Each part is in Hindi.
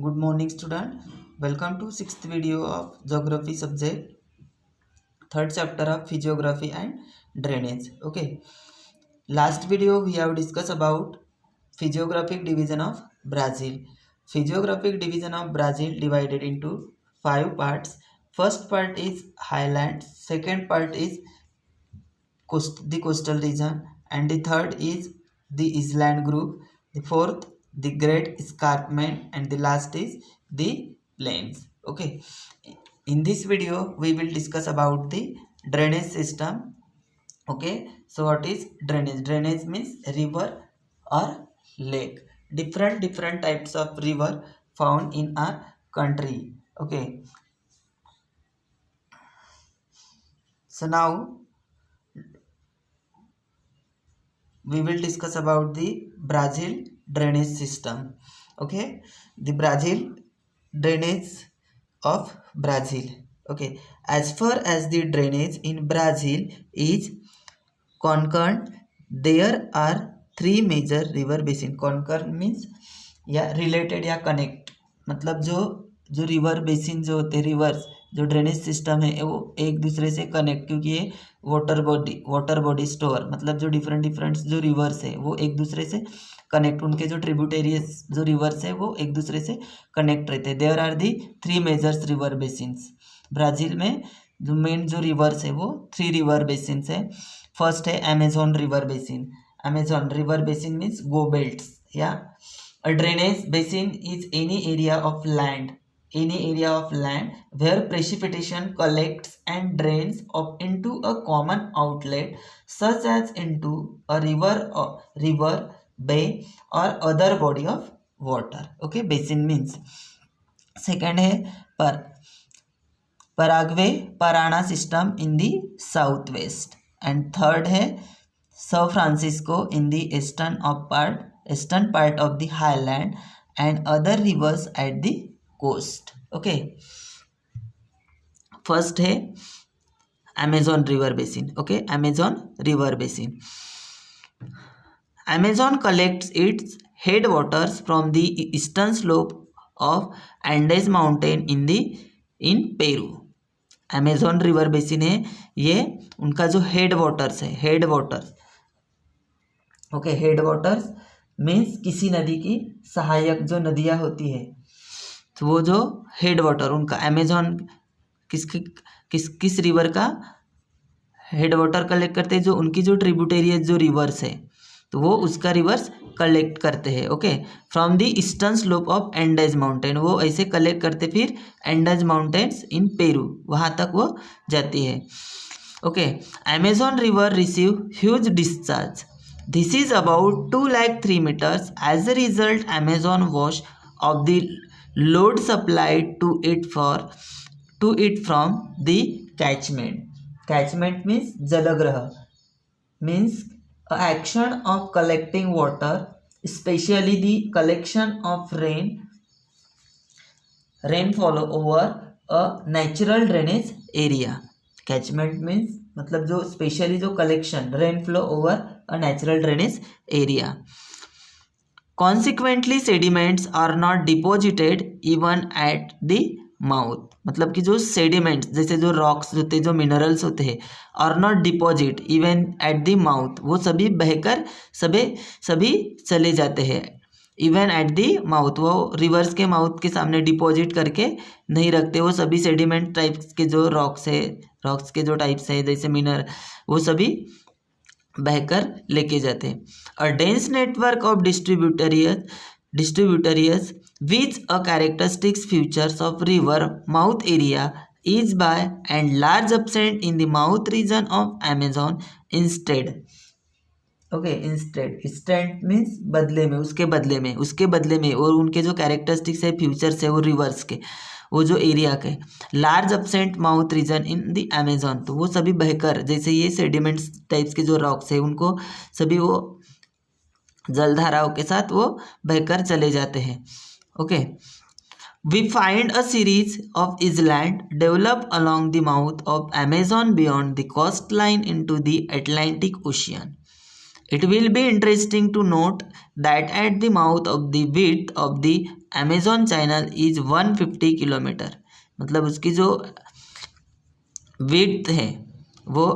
Good morning student. Welcome to sixth video of geography subject, third chapter of physiography and drainage. Okay. Last video we have discussed about physiographic division of Brazil. Physiographic division of Brazil divided into five parts. First part is highlands, second part is the coastal region, and the third is the island group, the fourth the great escarpment, and the last is the plains. Okay, in this video we will discuss about the drainage system. Okay, so what is drainage? Drainage means river or lake. Different types of river found in our country. Okay, so now we will discuss about the Brazil drainage system. Okay, the Brazil drainage of Brazil. Okay, as far as the drainage in Brazil is concerned, there are three major river basin. Concurrent means या रिलेटेड या कनेक्ट, मतलब जो जो रिवर बेसिन जो होते हैं, रिवर्स जो ड्रेनेज सिस्टम है वो एक दूसरे से कनेक्ट, क्योंकि ये वाटर बॉडी स्टोर, मतलब जो डिफरेंट जो रिवर्स है वो एक दूसरे से कनेक्ट, उनके जो ट्रिब्यूटेरियस जो रिवर्स है वो एक दूसरे से कनेक्ट रहते हैं. There are the three majors river basins. Brazil में जो मेन जो रिवर्स है वो थ्री रिवर बेसिन्स है. फर्स्ट है Amazon river basin. Amazon river basin means go belts. या a drainage basin is any area of land where precipitation collects and drains up into a common outlet, such as into a river, bay or other body of water. Okay, basin means. Second है Paraguay Parana system in the southwest, and third है São Francisco in the eastern part of the highland and other rivers at the coast. Okay, first है Amazon river basin. Okay, Amazon river basin. Amazon collects its headwaters from the eastern slope of Andes mountain in Peru. Amazon river basin है ये, उनका जो हेडवाटर्स है, हेडवाटर्स. ओके, हेडवाटर्स मीन्स किसी नदी की सहायक जो नदियाँ होती है, तो वो जो हेड वाटर उनका अमेजोन किस रिवर का हेड वाटर कलेक्ट करते हैं, जो उनकी जो ट्रिब्यूटेरियस जो रिवर्स है तो वो उसका रिवर्स कलेक्ट करते हैं. Okay, from the eastern slope of Andes mountain, वो ऐसे कलेक्ट करते फिर एंडेज माउंटेन्स इन पेरू, वहाँ तक वो जाती है. Okay, Amazon river receive huge discharge. This is about 2 lakh 3 meters. As a result, Amazon wash of the load supplied to it from the catchment. Catchment means jalagrah, means action of collecting water, especially the collection of rainfall over a natural drainage area. Catchment means मतलब जो स्पेशली जो collection rain flow over a natural drainage area. Consequently sediments are not deposited even at the mouth, मतलब कि जो सेडिमेंट्स जैसे जो रॉक्स होते हैं, जो मिनरल्स होते हैं, are not deposit even at the mouth, वो सभी बहकर सभी चले जाते हैं. इवन एट दी माउथ, वो रिवर्स के माउथ के सामने डिपॉजिट करके नहीं रखते, वो सभी सेडिमेंट टाइप्स के जो रॉक्स के जो टाइप्स है जैसे मिनर, वो सभी बहकर लेके जाते हैं. A dense network of distributaries which a characteristics features of river mouth area is by and large absent in the mouth region of Amazon instead. Okay, instant means बदले में, उसके बदले में, और उनके जो कैरेक्टरिस्टिक्स है, फ्यूचर्स है वो रिवर्स के, वो जो एरिया के. Large absent mouth region in the Amazon, तो वो सभी बहकर, जैसे ये सेडिमेंट्स टाइप्स के जो रॉक्स है उनको सभी वो जलधाराओं के साथ वो बहकर चले जाते हैं. Okay, we find a series of island develop along the mouth of Amazon beyond the coastline into the Atlantic Ocean. It will be interesting to note that at the mouth of the width of the Amazon channel is 150 kilometre, मतलब उसकी जो विड्थ है वो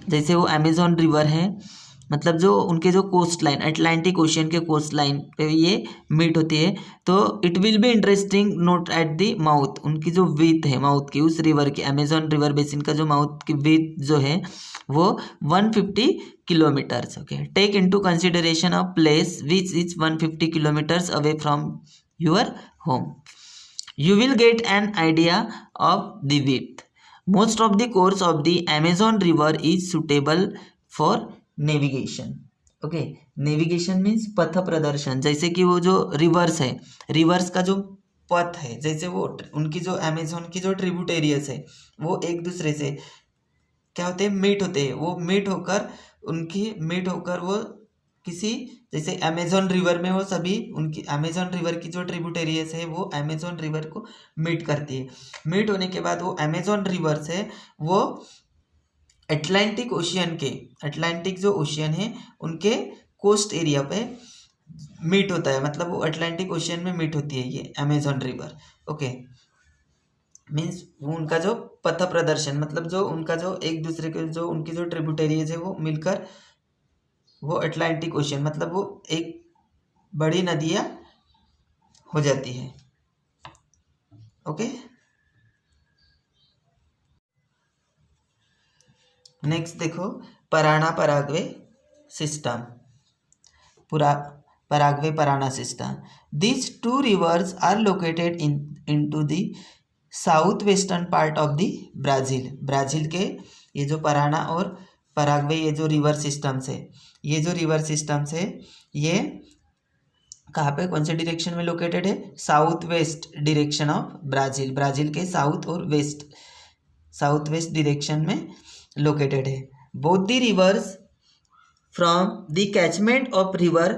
जैसे वो अमेजोन रिवर है, मतलब जो उनके जो कोस्ट लाइन अटलांटिक ओशियन के कोस्ट लाइन पे ये मीट होती है, तो it will be interesting note eight the mouth, उनकी जो विथ है माउथ की उस रिवर की, अमेजोन रिवर बेसिन का जो माउथ की विथ जो है वो 150 kilometres. Okay, take into consideration a place which is 150 kilometres away from your home, you will get an idea of the width. Most of the course of the Amazon river is suitable for navigation. Okay, navigation means पथ प्रदर्शन, जैसे कि वो जो रिवर्स है, रिवर्स का जो पथ है, जैसे वो उनकी जो अमेजोन की जो ट्रिब्यूटेरियस है वो एक दूसरे से क्या होते हैं, मीट होते हैं, वो मीट होकर वो किसी, जैसे अमेजोन रिवर में वो सभी उनकी अमेजोन रिवर की जो ट्रिब्यूटेरियस है वो अमेजोन रिवर को मीट करती है। मीट होने के बाद वो अमेजोन रिवर से वो अटलांटिक जो ओशियन है उनके कोस्ट एरिया पे मीट होता है, मतलब वो अटलांटिक ओशियन में मीट होती है ये अमेजोन रिवर। ओके, मीन्स वो उनका जो पथ प्रदर्शन, मतलब जो उनका जो एक दूसरे के जो उनकी जो ट्रिब्यूटेरियज है वो मिलकर वो अटलांटिक ओशियन, मतलब वो एक बड़ी नदियाँ हो जाती है। ओके, नेक्स्ट देखो Parana Paraguay system, Paraguay Parana system. These two rivers are located into the south western part of the Brazil. Brazil के ये जो पराना और पराग्वे ये जो रिवर सिस्टम्स है, ये जो रिवर सिस्टम्स है ये कहाँ पे, कौन से डायरेक्शन में लोकेटेड है, south west direction of Brazil, Brazil के साउथ और साउथ वेस्ट डायरेक्शन में लोकेटेड है। Both the rivers from the catchment of river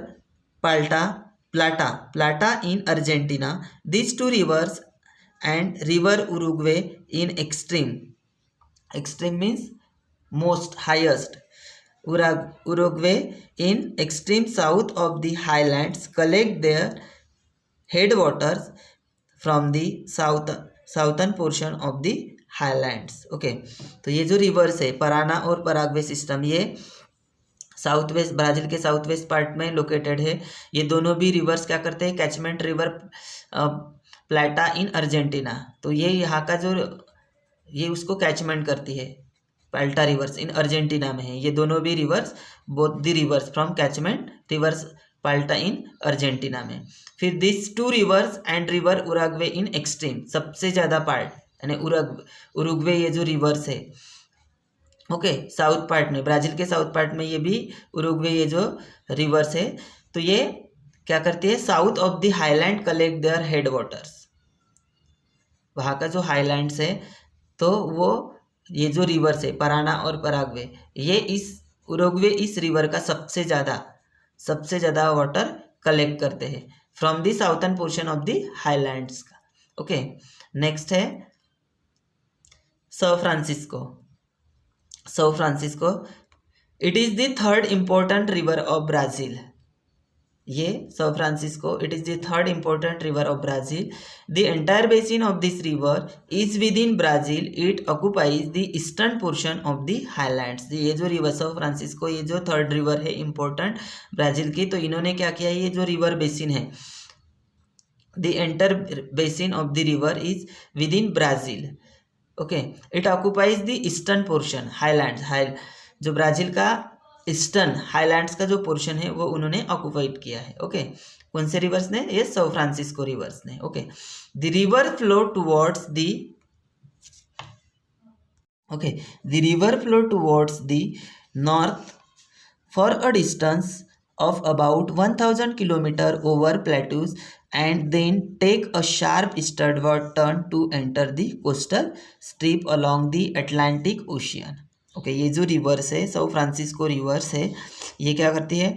Plata in Argentina, this two rivers and river Uruguay in extreme means most highest, Uruguay in extreme south of the highlands collect their headwaters from the southern portion of the highlands. Okay, तो ये जो रिवर्स है पराना और पराग्वे सिस्टम ये साउथ वेस्ट ब्राज़ील के साउथ वेस्ट पार्ट में लोकेटेड है। ये दोनों भी रिवर्स क्या करते हैं, catchment river Plata in Argentina, तो ये यहाँ का जो ये उसको कैचमेंट करती है, पाल्टा रिवर्स इन अर्जेंटीना में है। ये दोनों भी rivers, both the rivers from catchment rivers Palta in Argentina में। फिर this two rivers and river Uruguay in extreme, सबसे ज़्यादा पार्ट यानी उरुग्वे ये जो रिवर्स है, ओके, साउथ पार्ट में, ब्राज़ील के साउथ पार्ट में ये भी उरुग्वे ये जो रिवर्स है, तो ये क्या करती है, south of the highland collect their head waters, वहाँ का जो हाईलैंड्स है तो वो ये जो रिवर्स है पराना और पराग्वे, ये इस उरुग्वे इस रिवर का सबसे ज़्यादा वाटर कलेक्ट करते हैं from the southern portion of the highlands का। ओके, नेक्स्ट है सौ Francisco, it is the third important river of Brazil. ये सौ Francisco it is the third important river of Brazil. The entire basin of this river is with in Brazil, it occupies the eastern portion of the highlands. ये जो रिवर सौ फ्रांसिस्को ये जो थर्ड रिवर है इम्पोर्टेंट ब्राज़ील की, तो इन्होंने क्या किया, ये जो रिवर बेसिन है, the entire basin of the river is with in Brazil. Okay, it occupies the eastern portion highlands, जो ब्राज़ील का ईस्टर्न हाईलैंड्स का जो पोर्शन है वो उन्होंने ऑक्यूपाइड किया है। ओके, कौन से रिवर्स ने, ये सौ फ्रांसिस्को रिवर्स ने। Okay, the river flow towards the north for a distance of about 1000 kilometer over plateaus and then take a sharp eastward turn to enter the coastal strip along the Atlantic Ocean. Okay, ये जो रिवर्स है सौ फ्रांसिस्को रिवर्स है, ये क्या करती है,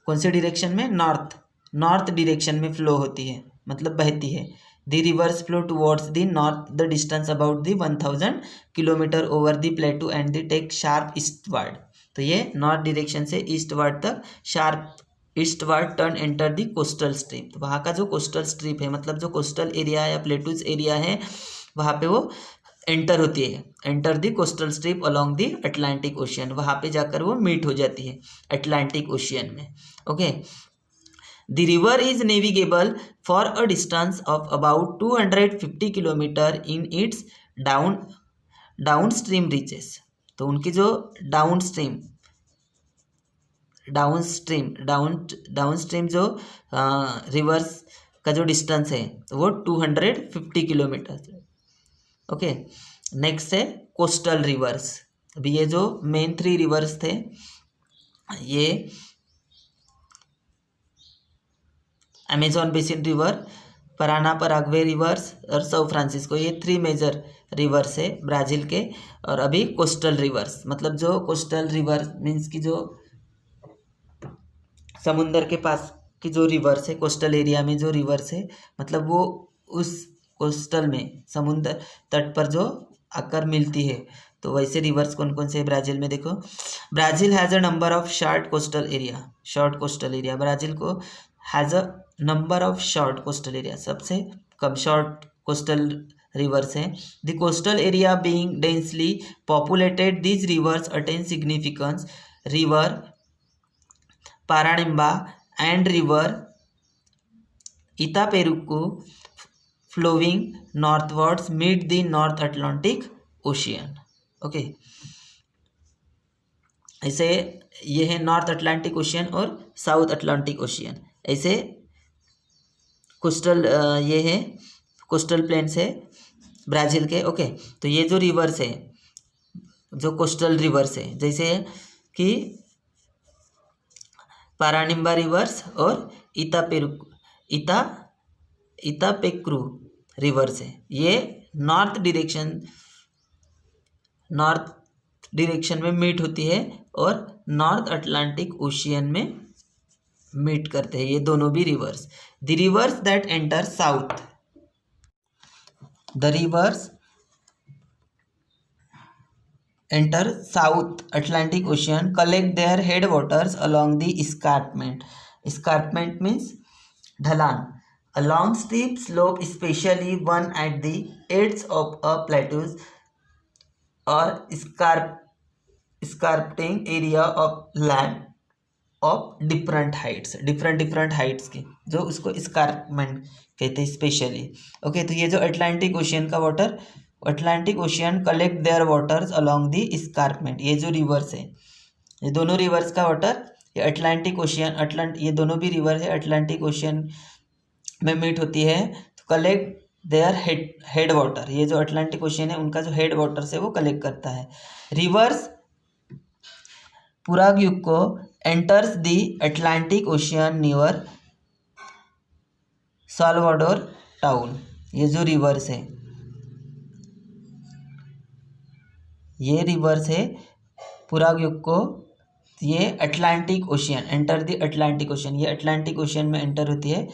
कौन से डायरेक्शन में, नॉर्थ डायरेक्शन में फ्लो होती है, मतलब बहती है। The rivers flow towards the north the distance about the 1000 kilometre over the plateau and the take sharp eastward, तो ये नॉर्थ डायरेक्शन से ईस्टवर्ड तक sharp eastward turn enter the coastal strip. तो वहाँ का जो कोस्टल स्ट्रिप है, मतलब जो कोस्टल एरिया या प्लेटूज एरिया है, वहाँ पे वो एंटर होती है, enter the coastal strip along the Atlantic Ocean, वहाँ पे जाकर वो मीट हो जाती है अटलांटिक ओशियन में। Okay, the river is navigable for a distance of about 250 kilometre in its down stream reaches. तो उनकी जो डाउन स्ट्रीम जो रिवर्स का जो डिस्टेंस है वो 250 किलोमीटर। ओके, नेक्स्ट है कोस्टल रिवर्स। अभी ये जो मेन 3 रिवर्स थे, ये Amazon basin river, Parana Paraguay reverse और सौ फ्रांसिस्को, ये 3 मेजर रिवर्स है ब्राज़ील के। और अभी कोस्टल रिवर्स, मतलब जो कोस्टल रिवर मीन्स की जो समुंदर के पास की जो रिवर्स है, कोस्टल एरिया में जो रिवर्स है, मतलब वो उस कोस्टल में समुंदर तट पर जो आकर मिलती है। तो वैसे रिवर्स कौन कौन से है ब्राज़ील में? देखो, Brazil has a number of short coastal area, Brazil को has a number of short coastal area, सबसे कम शॉर्ट कोस्टल रिवर्स है। The coastal area being densely populated, these rivers attain significance. River Parnaiba and river Itapecuru flowing northwards meet the North Atlantic Ocean. Okay, ऐसे ये है नॉर्थ अटलांटिक ओशियन और साउथ अटलांटिक ओशियन। ऐसे कोस्टल ये है कोस्टल प्लेन्स है ब्राज़ील के। ओके, तो ये जो रिवर्स है, जो कोस्टल रिवर्स है, जैसे कि पारानिम्बा रिवर्स और इतापेक्रू रिवर्स है, ये नॉर्थ डायरेक्शन में मीट होती है और नॉर्थ अटलांटिक ओशियन में मीट करते हैं ये दोनों भी reverse. The reverse that enter south, the reverse enter South Atlantic Ocean collect their headwaters along the escarpment. Escarpment means ढलान, along steep slope, especially one at the edge of a plateaus or escarping area of land of different heights की, जो उसको escarpment कहते हैं स्पेशली। ओके, तो ये जो अटलांटिक ओशियन का water, Atlantic Ocean collect their waters along the escarpment, ये जो रिवर्स है, ये दोनों रिवर्स का वाटर, ये अटलांटिक ओशियन ये दोनों भी रिवर है अटलांटिक ओशियन में मीट होती है। तो कलेक्ट देयर हेड वाटर, ये जो अटलांटिक ओशियन है उनका जो हेड वाटर है वो कलेक्ट करता है। Rivers Paraguacu enters the Atlantic Ocean near Salvador town. ये जो रिवर्स है, ये रिवर्स है पुराग्युको, ये Atlantic Ocean enter the Atlantic Ocean, ये अटलांटिक ओशियन में एंटर होती है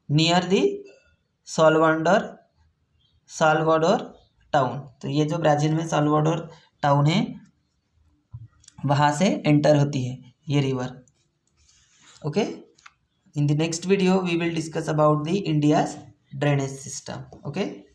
नियर द साल्वाडोर टाउन। तो ये जो ब्राज़ील में साल्वाडोर टाउन है वहाँ से एंटर होती है ये river. Okay, in the next video we will discuss about the India's drainage system. Okay.